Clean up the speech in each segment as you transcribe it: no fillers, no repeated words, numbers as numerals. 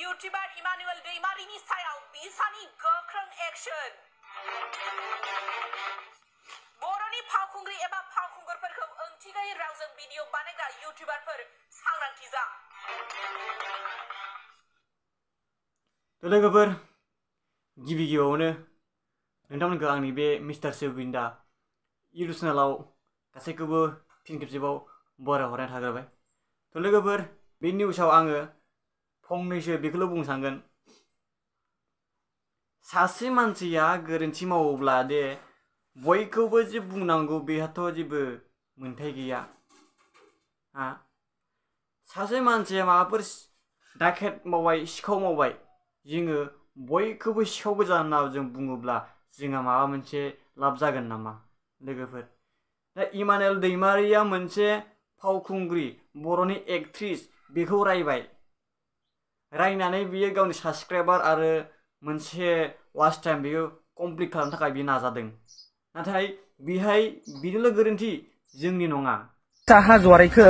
YouTuber Emmanuel दैमारिनि सायाव बिसानि गोख्रों action बर'नि फावखुंग्रि एबा फावखुंगुरफोरखौ ओंथि गैयै रावजों भिडिअ बानायग्रा इउटिउबारफोर सांग्रांथि जा लोगोफोर गिबि गिबियावनो नोंथांमोनखौ आंनि बे मिस्टार सुबिन्दा इउटुब चेनेलाव गासैखौबो फिन खेबसेबाव बरायहरनाय थाग्रोबाय। लोगोफोर बे निउसाव आङो फंनैसो बेखौल' बुंनो सानगोन, सासे मानसिया गोरोन्थि मावोब्ला दे बयखौबो जे बुंनांगौ बेहाथ' जेबो मोन्थाय गैया। सासे मानसिया माबाफोर डाकेट मावबाय, सिखाव मावबाय, जोङो बयखौबो सिखाव गोजा होनना जों बुङोब्ला जोंहा माबा मोनसे लाब जागोन नामा? लोगोफोर दा इमानुएल दैमारिया मोनसे फावखुंग्रि, बर'नि एक्ट्रिस, बेखौ रायबाय, रायनानै बियो गावनि साबस्क्राइबार आरो मोनसे वाच टाइम बेयो कमप्लिट खालामनो थाखाय बियो नाजादों। नाथाय बेहाय बिनिल' गोरोन्थि, जोंनि नङा। हाज'वारिखौ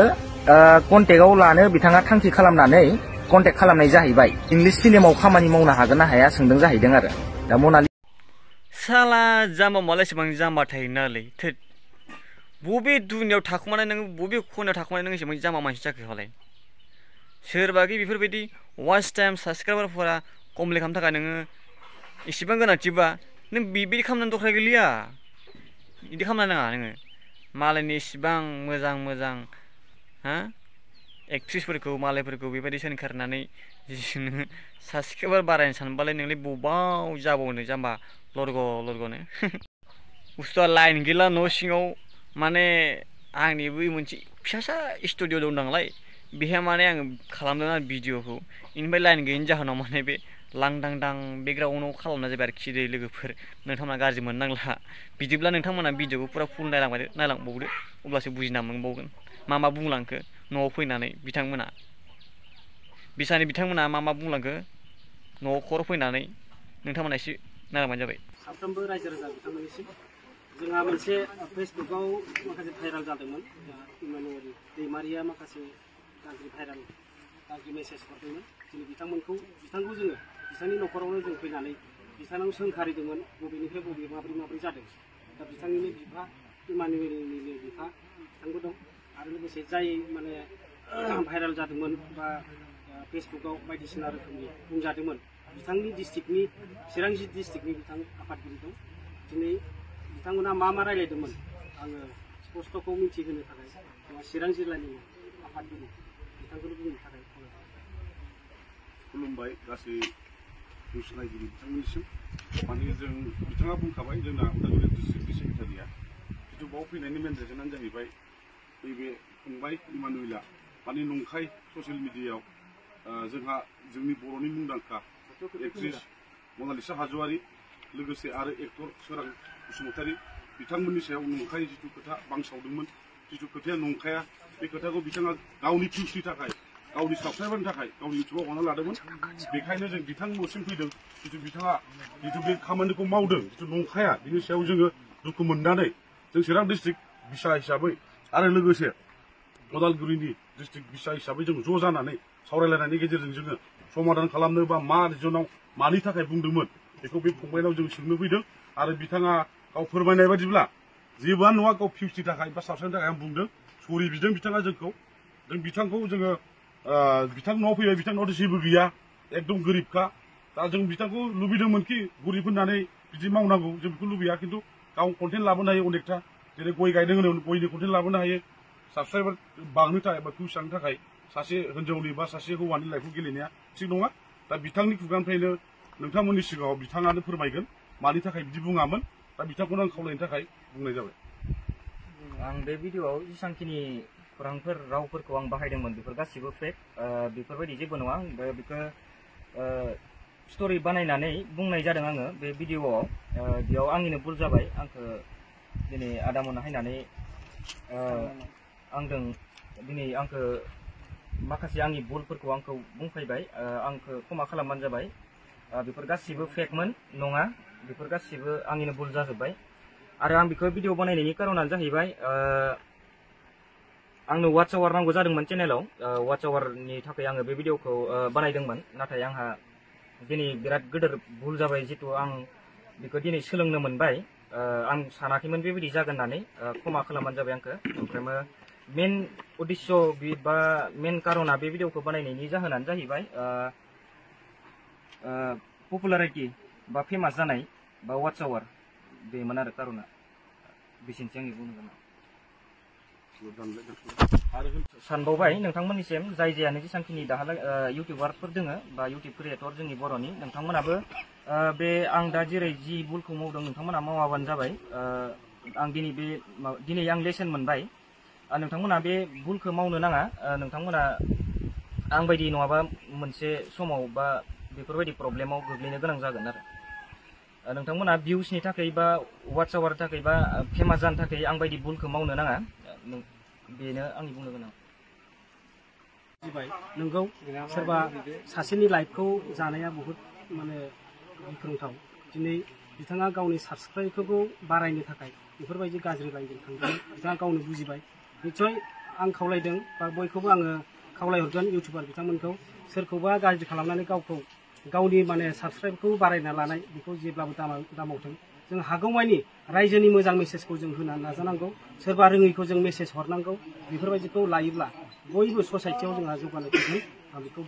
कन्टेक्टआव लानो बिथाङा थांखि खालामनानै कन्टेक्ट खालामनाय जाहैबाय। इंलिश फिल्माव खामानि मावनो हागोन ना हाया सोंदों जाहैदों आरो दा मनालि साला जाम्बा मालाय एसेबां जाम्बा थायो नालै, थोद बबे दुनियाव थाखुमानाय नोङो, बबे खनायाव थाखुमानाय नों एसेबां जाम्बा मानसि जाखो हलाय? सोरबाखि बेफोरबायदि वाच टाइम साबस्क्राइबारफोरा कमप्लिट खालामनो थाखाय नोङो एसेबां गोनांथिबा नों बेबायदि खालामनानै दरखार गैलिया। बिदि खालामनो नाङा नोङो। मालायनि इसिबां मोजां मोजां एक्ट्रिसफोरखौ मालायफोरखौ बेबायदि सोंखारनानै नोङो साबस्क्राइबार बारायनो सानबालाय नोंलाय बबाव जाबावनो जाम्बा लरग' लरग'नो। बुस्थुआ लाइन गैला न' सिङाव, माने आंनिबो मोनसे फिसासा स्टुडिअ दं नालाय, बेहाय माने आङो खालामदों आरो भिडिअखौ, बेनिफ्राय लाइन गैयिनि जाहोनाव माने बे लांदांदां बेकग्राउन्डआव खालामनाय जाबाय आरोखि दै लोगोफोर। नोंथांमोना गाज्रि मोननांला। बिदिब्ला नोंथांमोना भिडिअखौ फुरा फुल नायलांबावदो, अब्लासो बुजिना मोनबावगोन मा बुंलांखो न'आव फैनानै बिथांमोना। बिसानि बिथांमोना मा बुंलांखो न'आव खर' फैनानै, नोंथांमोना एसे नायलांबानो जाबाय। साफ्रोमबो रायजो राजा बिथांमोननिसिम जोंहा मोनसे फेसबुकआव माखासे भाइराल जादोंमोन। इमानुएल दैमारिया माखासे गाज्रि मेसेज हरदोंमोन। जों बिथांखौ जोङो बिथांनि न'खरावनो जों फैनानै बिथांनाव सोंखारिदोंमोन बबेनिफ्राय बबे माब्रै जादों। दा बिथांनिनो बिफा, इमानुएलनिनो बिफा बिथांबो दं, आरो लोगोसे जाय माने भाइराल जादोंमोन बा फेसबुकआव बायदिसिना रोखोमनि बुंजादोंमोन, बिथांनि डिस्ट्रिक्टनि, चिरां डिस्ट्रिक्टनि बिथां आफादगिरि दं। दिनै बिथांमोना मा रायलायदोंमोन आङो स्पष्टखौ मिथिहोनो थाखाय चिरां जिल्लानि आफादगिरि बिथांखौनो बुंनो थाखाय खुलुमबाय गासै निउस नायगिरि बिथांमोननिसिम। माने जों बिथाङा बुंखाबाय जोंना उदालगुरि डिस्ट्रिक्टनि सेक्रेटारिया जिथु बाव फैनायनि मेन रिजनानो जाहैबाय नैबे फंबाय इमानुएलआ माने नंखाय ससियेल मिडियायाव जोंहा जोंनि बर'नि मुंदांखा एक्ट्रिस मनालिसा हाज'वारि लोगोसे आरो एक्टर सोरां बसुमतारी बिथांमोननि सायाव नंखाय जिथु खोथा बांसावदोंमोन, जिथु खोथाया नंखाया, बे खोथाखौ बिथाङा गावनि भिउसनि थाखाय, गावनि साबस्क्राइबारनि थाखाय गावनि इउटुबाव हरना लादोंमोन। बेखायनो जों बिथांमोनसिम फैदों, जिथु बिथाङा जिथु बे खामानिखौ मावदों, जिथु नंखाया, बिनि सायाव जोङो दुखु मोननानै जों चिरां डिस्ट्रिक्ट बिसा हिसाबै आरो लोगोसे उदालगुरिनि डिस्ट्रिक्ट बिसा हिसाबै जों ज' जानानै सावरायलायनायनि गेजेरजों जोङो समाधान खालामनो बा मा रिजनाव मानि थाखाय बुंदोंमोन बेखौ बे फंबायनाव जों सोंनो फैदों। आरो बिथाङा गाव फोरमायनाय बायदिब्ला जेबोआनो नङा, गाव भिउसनि थाखाय बा साबस्क्राइबनि थाखाय आं बुंदों, सरि बिदों बिथाङा जोंखौ। जों बिथांखौ जोङो बिथां न'आव फैबाय, बिथांनावथ' जेबो गैया, एकदम गोरिबखा। दा जों बिथांखौ लुबैदोंमोनखि गरिब होननानै बिदि मावनांगौ, जों बेखौ लुबैया। खिन्थु गाव कन्टेन्ट लाबोनो हायो अनेकथा, जेरै गय गायदों होनो गयनि कन्टेन्ट लाबोनो हायो, साबस्क्राइबार बांनो थाखाय बा भिउस जानो थाखाय सासे हिन्जावनि बा सासे हौवानि लाइफखौ गेलेनाया थिग नङा। दा बिथांनि खुगानिफ्रायनो नोंथांमोननि सिगाङाव बिथाङानो फोरमायगोन मानि थाखाय बिदि बुङामोन। दा बिथांखौनो आं खावलायनो थाखाय बुंनाय जाबाय। आं बे भिडिअआव जेसांखिनि खौरांफोर रावफोरखौ आं बाहायदोंमोन बेफोर गासिबो फेक, बेफोरबायदि जेबो नङा। बेखौ स्ट'रि बानायनानै बुंनाय जादों आङो बे भिडिअआव। बेयाव आंनिनो भुल जाबाय, आंखौ दिनै आदामोना हायनानै दिनै आंखौ माखासे आंनि भुलफोरखौ आंखौ बुंफैबाय, आंखौ क्षमा खालामबानो जाबाय। बेफोर गासिबो फेकमोन नङा, बेफोर गासिबो आंनिनो भुल जाजोब्बाय। आरो आं बेखौ भिडिअ बानायनायनि कारनानो जाहैबाय आंनो वाट्स आवार नांगौ जादोंमोन चेनेलाव वाट्स आवारनि थाखाय आङो बे भिडिअखौ बानायदोंमोन नाथाय आंहा दिनै बिराद गिदिर भुल जाबाय जितु आं बेखौ दिनै सोलोंनो मोनबाय आं सानाखैमोन बेबायदि जागोन होननानै क्षमा खालामबानो जाबाय आंखौ ओमफ्राय मेन उद्देश्य बा मेन कारना बे भिडिअखौ बानायनायनि जाहोनानो जाहैबाय पपुलारिटी बा फेमास जानाय बा वाट्स आवार बेमोन आरो कारना बेसेनोसै आंनि बुंनो गोनां सानबावबाय नोंथांमोननिसिम जाय जायानो जेसांखिनि दाहालागै इउटिउबारफोर दोङो बा इउटिउब क्रिएटर जोंनि बर'नि नोंथांमोनाबो बे आं दा जेरै जि भुलखौ मावदों नोंथांमोना मावाबानो जाबाय आं दिनै आं लेसन मोनबाय नोंथांमोना बे भुलखौ मावनो नाङा नोंथांमोना आं बायदि नङाबा मोनसे समाव बा बेफोरबायदि प्रब्लेमाव गोग्लैनो गोनां जागोन आरो नोंथांमोना भिउसनि थाखाय बा वाट्स आवारनि थाखाय बा फेमास जानो थाखाय आं बायदि भुलखौ मावनो नाङा बेनो आंनि बुंनो गोनां नोंगौ सोरबा सासेनि लाइफखौ जानाया बहुत माने गिख्रंथाव दिनै बिथाङा गावनि साबसक्राइबखौ बारायनो थाखाय बेफोरबायदि गाज्रि लाइनजों थांदों बिथाङा गावनो बुजिबाय निस्सय आं खावलायदों बा बयखौबो आङो खावलायहरगोन इउटिउबार बिथांमोनखौ सोरखौबा गाज्रि खालामनानै गावनि माने साबसक्राइबखौ बारायना लानाय बेखौ जेब्लाबो दामावथों जों हागौमानि रायजोनि मोजां मेसेजखौ जों होनो नाजानांगौ सोरबा रोङैखौ जों मेसेज हरनांगौ बेफोरबायदिखौ लायोब्ला बयबो ससाइटियाव जोंहा जौगानो फैगोन आं बेखौ